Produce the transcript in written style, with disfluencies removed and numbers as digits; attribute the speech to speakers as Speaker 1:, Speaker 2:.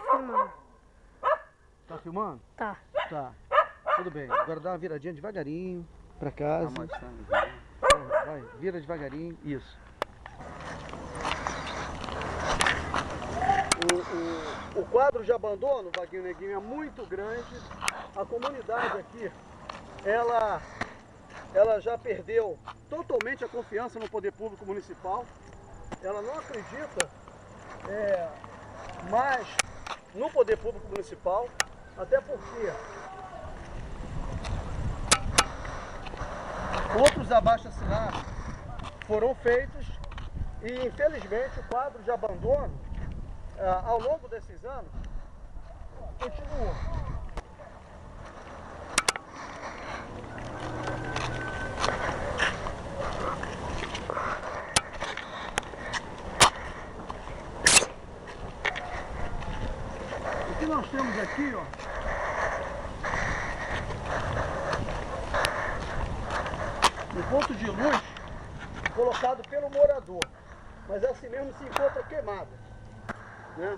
Speaker 1: filmando.
Speaker 2: Tá filmando?
Speaker 1: Tá.
Speaker 2: Tá. Tudo bem. Agora dá uma viradinha devagarinho pra casa. Vai, vira devagarinho. Isso. O quadro de abandono, Vaguinho Neguinho, é muito grande. A comunidade aqui, ela já perdeu totalmente a confiança no poder público municipal. Ela não acredita mais no poder público municipal, até porque outros abaixo-assinados foram feitos e, infelizmente, o quadro de abandono, ao longo desses anos, continuou. O que nós temos aqui, ó, um ponto de luz colocado pelo morador, mas assim mesmo se encontra queimada, né?